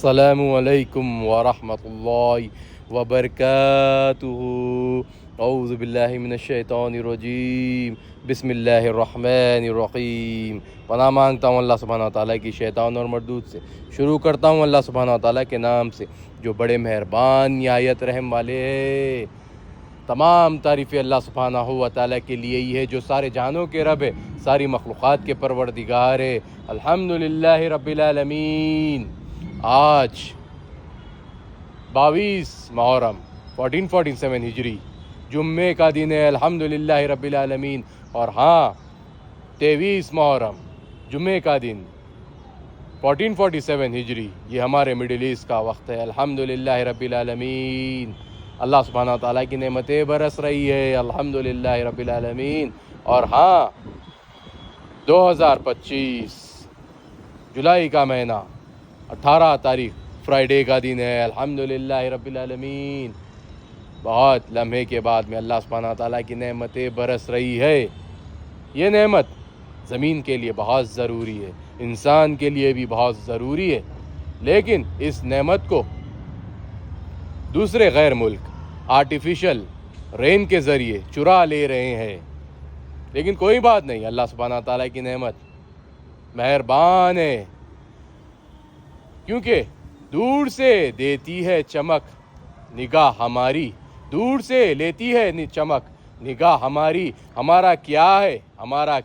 السلام علیکم ورحمۃ اللہ وبرکاتہ۔ اعوذ باللہ من الشیطان الرجیم، بسم اللہ الرحمن الرحیم۔ پناہ مانگتا ہوں اللہ سبحانہ وتعالیٰ کی شیطان اور مردود سے۔ شروع کرتا ہوں اللہ سبحانہ وتعالیٰ کے نام سے جو بڑے مہربان نہایت رحم والے ہے۔ تمام تعریفیں اللہ سبحانہ وتعالیٰ کے لیے ہی ہے جو سارے جہانوں کے رب ہے، ساری مخلوقات کے پروردگار ہے۔ الحمدللہ رب العالمین۔ آج 22 محرم 1447 ہجری جمعے کا دن ہے، الحمدللہ رب العالمین۔ اور 23 محرم جمعے کا دن 1447 ہجری یہ ہمارے مڈل ایسٹ کا وقت ہے، الحمدللہ رب العالمین۔ اللہ سبحانہ وتعالیٰ کی نعمتیں برس رہی ہے، الحمدللہ رب العالمین۔ اور 2025 جولائی کا مہینہ 18 تاریخ فرائیڈے کا دن ہے، الحمدللہ رب العالمین۔ بہت لمحے کے بعد میں اللہ سبحانہ وتعالیٰ کی نعمتیں برس رہی ہے۔ یہ نعمت زمین کے لیے بہت ضروری ہے، انسان کے لیے بھی بہت ضروری ہے، لیکن اس نعمت کو دوسرے غیر ملک آرٹیفیشل رین کے ذریعے چرا لے رہے ہیں، لیکن کوئی بات نہیں، اللہ سبحانہ وتعالیٰ کی نعمت مہربان ہے، کیونکہ دور سے دیتی ہے چمک نگاہ ہماری، دور سے لیتی ہے چمک نگاہ ہماری۔ ہمارا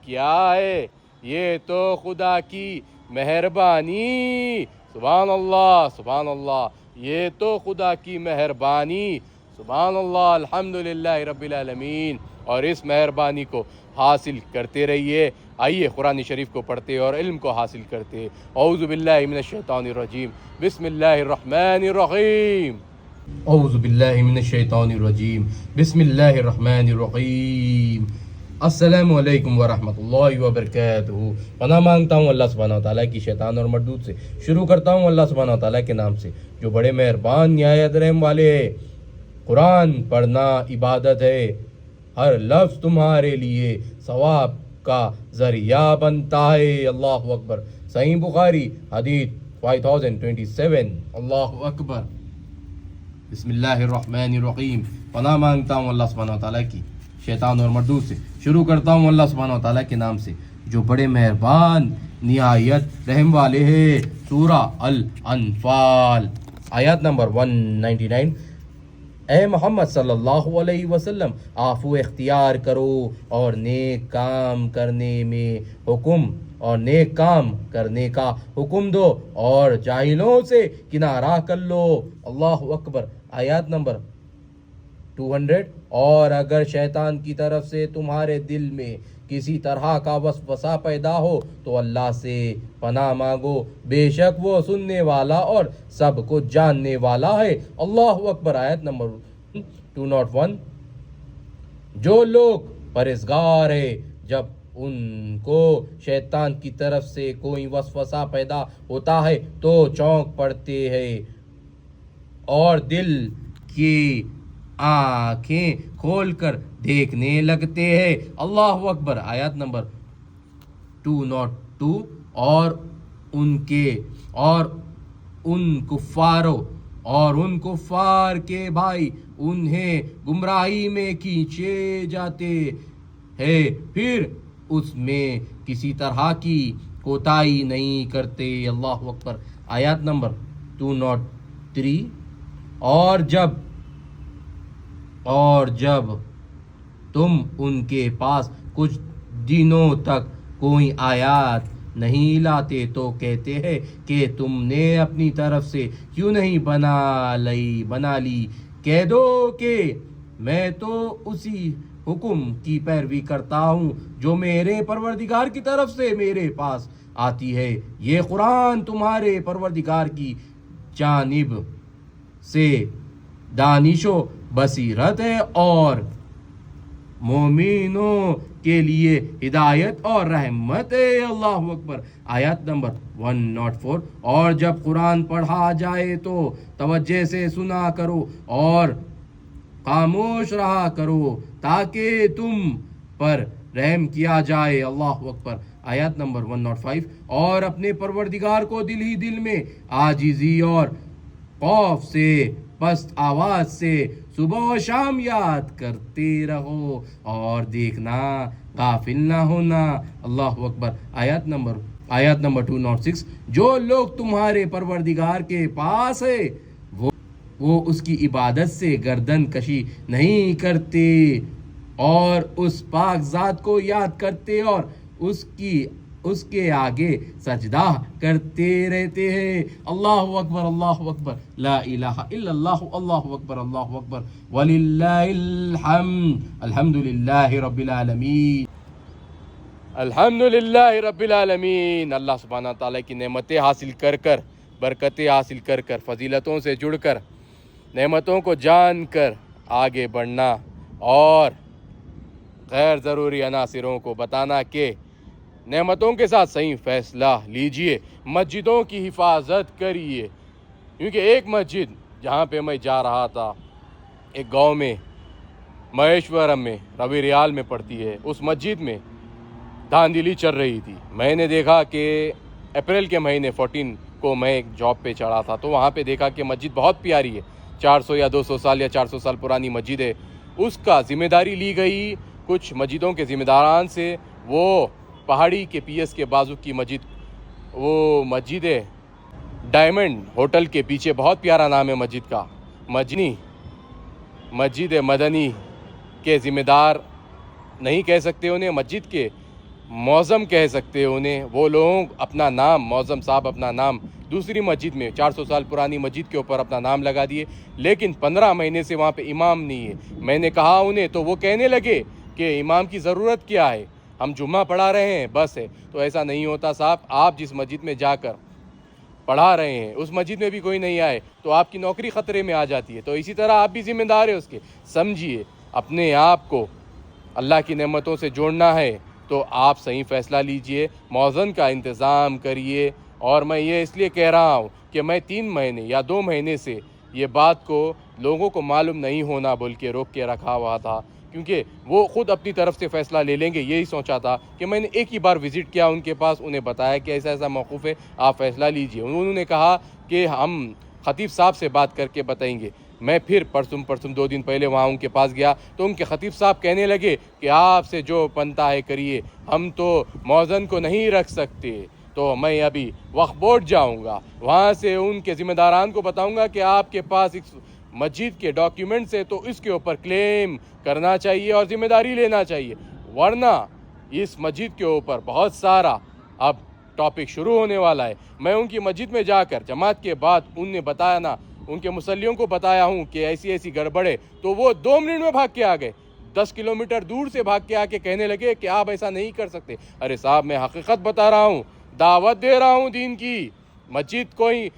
کیا ہے یہ تو خدا کی مہربانی، سبحان اللہ سبحان اللہ، یہ تو خدا کی مہربانی، سبحان اللہ، الحمدللہ رب العالمین۔ اور اس مہربانی کو حاصل کرتے رہیے۔ آئیے قرآن شریف کو پڑھتے اور علم کو حاصل کرتے۔ اعوذ باللہ من الشیطان الرجیم، بسم اللہ الرحمن الرحیم۔ اعوذ باللہ من الشیطان الرجیم، بسم اللہ الرحمن الرحیم۔ السلام علیکم ورحمۃ اللہ وبرکاتہ۔ پناہ مانگتا ہوں اللہ سبحانہ وتعالیٰ کی شیطان اور مردود سے۔ شروع کرتا ہوں اللہ سبحانہ وتعالیٰ کے نام سے جو بڑے مہربان نہایت رحم والے ہے۔ قرآن پڑھنا عبادت ہے، ہر لفظ تمہارے لیے ثواب کا ذریعہ بنتا ہے، اللہ اکبر۔ صحیح بخاری حدیث 5027، اللہ اکبر۔ بسم اللہ الرحمن الرحیم۔ پناہ مانگتا ہوں اللہ سبحانہ وتعالیٰ کی شیطان اور مردود سے۔ شروع کرتا ہوں اللہ سبحانہ وتعالیٰ کے نام سے جو بڑے مہربان نہایت رحم والے ہیں۔ سورہ الانفال آیات نمبر 199۔ اے محمد صلی اللہ علیہ وسلم، عفو اختیار کرو اور نیک کام کرنے کا حکم دو اور جاہلوں سے کنارہ کر لو، اللہ اکبر۔ آیات نمبر 200۔ اور اگر شیطان کی طرف سے تمہارے دل میں کسی طرح کا وسوسہ پیدا ہو تو اللہ سے پناہ مانگو، بے شک وہ سننے والا اور سب کچھ جاننے والا ہے، اللہ اکبر۔ آیت نمبر 201۔ جو لوگ پرہیزگار ہے جب ان کو شیطان کی طرف سے کوئی وسوسہ پیدا ہوتا ہے تو چونک پڑتے ہیں اور دل کی آنکھیں کھول کر دیکھنے لگتے ہیں، اللہ اکبر۔ آیت نمبر 202۔ اور ان کفار کے بھائی انہیں گمراہی میں کھینچے جاتے ہیں، پھر اس میں کسی طرح کی کوتاہی نہیں کرتے، اللہ اکبر۔ آیات نمبر 203۔ اور جب تم ان کے پاس کچھ دنوں تک کوئی آیات نہیں لاتے تو کہتے ہیں کہ تم نے اپنی طرف سے کیوں نہیں بنا لی، کہہ دو کہ میں تو اسی حکم کی پیروی کرتا ہوں جو میرے پروردگار کی طرف سے میرے پاس آتی ہے۔ یہ قرآن تمہارے پروردگار کی جانب سے دانش و بصیرت ہے اور مومنوں کے لیے ہدایت اور رحمت ہے، اللہ اکبر۔ آیت نمبر 104۔ اور جب قرآن پڑھا جائے تو توجہ سے سنا کرو اور خاموش رہا کرو تاکہ تم پر رحم کیا جائے، اللہ اکبر۔ آیات نمبر 105 اور اپنے پروردگار کو دل ہی دل میں عاجزی اور خوف سے پست آواز سے صبح و شام یاد کرتے رہو اور دیکھنا غافل نہ ہونا. اللہ اکبر. آیات نمبر 206 جو لوگ تمہارے پروردگار کے پاس ہے وہ اس کی عبادت سے گردن کشی نہیں کرتے اور اس پاک ذات کو یاد کرتے اور اس کے آگے سجدہ کرتے رہتے ہیں. اللہ اکبر اللہ اکبر لا الہ الا اللہ اللہ اکبر وللہ الحمد الحمدللہ رب العالمین الحمدللہ رب العالمین. اللہ سبحانہ تعالیٰ کی نعمتیں حاصل کر کر، برکتیں حاصل کر کر، فضیلتوں سے جڑ کر، نعمتوں کو جان کر آگے بڑھنا اور غیر ضروری عناصروں کو بتانا کہ نعمتوں کے ساتھ صحیح فیصلہ لیجئے، مسجدوں کی حفاظت کریے. کیونکہ ایک مسجد جہاں پہ میں جا رہا تھا ایک گاؤں میں مہیشورم میں روی ریال میں پڑتی ہے، اس مسجد میں دھاندلی چل رہی تھی. میں نے دیکھا کہ اپریل کے مہینے 14 کو میں ایک جاب پہ چڑھا تھا تو وہاں پہ دیکھا کہ مسجد بہت پیاری ہے، 400 یا 200 سال یا 400 سال پرانی مسجد ہے. اس کا ذمہ داری لی گئی کچھ مسجدوں کے ذمہ داران سے. وہ پہاڑی کے پی ایس کے بازو کی مسجد، وہ مسجد ہے ڈائمنڈ ہوٹل کے پیچھے، بہت پیارا نام ہے مسجد کا، مسجد مدنی کے ذمہ دار نہیں کہہ سکتے انہیں، مسجد کے معظم کہہ سکتے انہیں. وہ لوگ اپنا نام، معظم صاحب اپنا نام دوسری مسجد میں 400 سال پرانی مسجد کے اوپر اپنا نام لگا دیے، لیکن 15 مہینے سے وہاں پہ امام نہیں ہے. میں نے کہا انہیں تو وہ کہنے لگے کہ امام کی ضرورت کیا ہے، ہم جمعہ پڑھا رہے ہیں بس ہے. تو ایسا نہیں ہوتا صاحب، آپ جس مسجد میں جا کر پڑھا رہے ہیں اس مسجد میں بھی کوئی نہیں آئے تو آپ کی نوکری خطرے میں آ جاتی ہے. تو اسی طرح آپ بھی ذمہ دار ہیں اس کے. سمجھیے اپنے آپ کو اللہ کی نعمتوں سے جوڑنا ہے تو آپ صحیح فیصلہ لیجئے، موزن کا انتظام کریے. اور میں یہ اس لیے کہہ رہا ہوں کہ میں 3 مہینے یا 2 مہینے سے یہ بات کو لوگوں کو معلوم نہیں ہونا بول کے روک کے رکھا ہوا تھا، کیونکہ وہ خود اپنی طرف سے فیصلہ لے لیں گے. یہی سوچا تھا کہ میں نے ایک ہی بار وزٹ کیا ان کے پاس، انہیں بتایا کہ ایسا ایسا موقف ہے، آپ فیصلہ لیجئے. انہوں نے کہا کہ ہم خطیب صاحب سے بات کر کے بتائیں گے. میں پھر پرسوں 2 دن پہلے وہاں ان کے پاس گیا تو ان کے خطیب صاحب کہنے لگے کہ آپ سے جو بنتا ہے کریے، ہم تو موزن کو نہیں رکھ سکتے. تو میں ابھی وقت بورڈ جاؤں گا، وہاں سے ان کے ذمہ داران کو بتاؤں گا کہ آپ کے پاس ایک مسجد کے ڈاکیومنٹس ہے تو اس کے اوپر کلیم کرنا چاہیے اور ذمہ داری لینا چاہیے، ورنہ اس مسجد کے اوپر بہت سارا اب ٹاپک شروع ہونے والا ہے. میں ان کی مسجد میں جا کر جماعت کے بعد انہیں بتایا نا، ان کے مصلیوں کو بتایا ہوں کہ ایسی ایسی گڑبڑ ہے تو وہ 2 منٹ میں بھاگ کے آ گئے. 10 کلومیٹر دور سے بھاگ کے آ کے کہنے لگے کہ آپ ایسا نہیں کر سکتے. ارے صاحب میں حقیقت بتا رہا ہوں، دعوت دے رہا ہوں دین کی. مسجد کوئی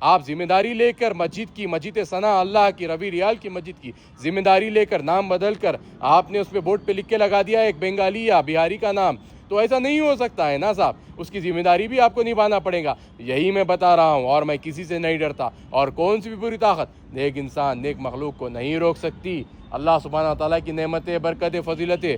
آپ ذمہ داری لے کر مسجد ثنا اللہ کی روی ریال کی مسجد کی ذمہ داری لے کر نام بدل کر آپ نے اس پہ بورڈ پہ لکھ کے لگا دیا ایک بنگالی یا بہاری کا نام، تو ایسا نہیں ہو سکتا ہے نا صاحب. اس کی ذمہ داری بھی آپ کو نبھانا پڑے گا. یہی میں بتا رہا ہوں اور میں کسی سے نہیں ڈرتا. اور کون سی بھی بری طاقت نیک انسان نیک مخلوق کو نہیں روک سکتی. اللہ سبحانہ تعالیٰ کی نعمتیں، برکتیں، فضیلتیں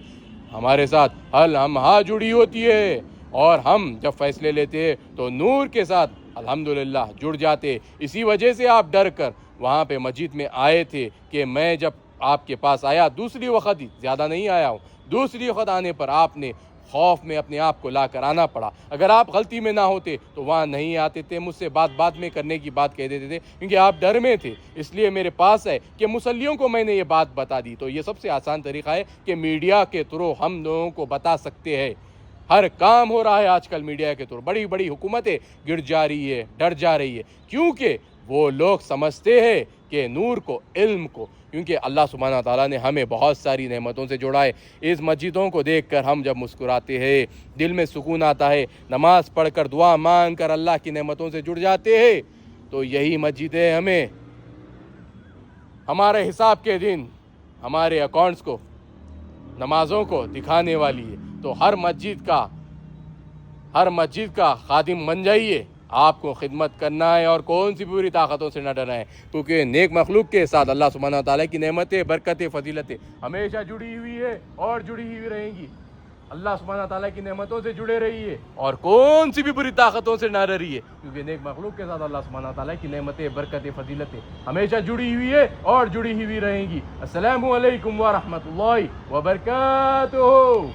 ہمارے ساتھ ہم جڑی ہوتی ہے اور ہم جب فیصلے لیتے ہیں تو نور کے ساتھ الحمدللہ جڑ جاتے. اسی وجہ سے آپ ڈر کر وہاں پہ مسجد میں آئے تھے کہ میں جب آپ کے پاس آیا دوسری وقت ہی، زیادہ نہیں آیا ہوں، دوسری وقت آنے پر آپ نے خوف میں اپنے آپ کو لا کر آنا پڑا. اگر آپ غلطی میں نہ ہوتے تو وہاں نہیں آتے تھے، مجھ سے بعد میں کرنے کی بات کہہ دیتے تھے کیونکہ آپ ڈر میں تھے. اس لیے میرے پاس ہے کہ مصلیوں کو میں نے یہ بات بتا دی. تو یہ سب سے آسان طریقہ ہے کہ میڈیا کے تھرو ہم لوگوں کو بتا سکتے ہیں. ہر کام ہو رہا ہے آج کل میڈیا کے طور. بڑی بڑی حکومتیں گر جا رہی ہے، ڈر جا رہی ہے، کیونکہ وہ لوگ سمجھتے ہیں کہ نور کو، علم کو، کیونکہ اللہ سبحانہ تعالیٰ نے ہمیں بہت ساری نعمتوں سے جوڑا ہے. اس مسجدوں کو دیکھ کر ہم جب مسکراتے ہیں دل میں سکون آتا ہے، نماز پڑھ کر دعا مانگ کر اللہ کی نعمتوں سے جڑ جاتے ہیں. تو یہی مسجدیں ہمیں ہمارے حساب کے دن ہمارے اکاؤنٹس کو، نمازوں کو دکھانے والی ہے. تو ہر مسجد کا خادم بن جائیے. آپ کو خدمت کرنا ہے اور کون سی بری طاقتوں سے نہ ڈرنا ہے، کیونکہ نیک مخلوق کے ساتھ اللہ سبحانہ تعالیٰ کی نعمتیں، برکتیں، فضیلتیں ہمیشہ جڑی ہوئی ہے اور جڑی ہوئی رہیں گی. اللہ سبحانہ تعالیٰ کی نعمتوں سے جڑے رہیے اور کون سی بھی بری طاقتوں سے نہ ڈریے، کیونکہ نیک مخلوق کے ساتھ اللہ سبحانہ تعالیٰ کی نعمتیں، برکتیں، فضیلتیں ہمیشہ جڑی ہوئی ہے اور جڑی ہوئی رہیں گی۔ السلام علیکم ورحمۃ اللہ وبرکاتہ۔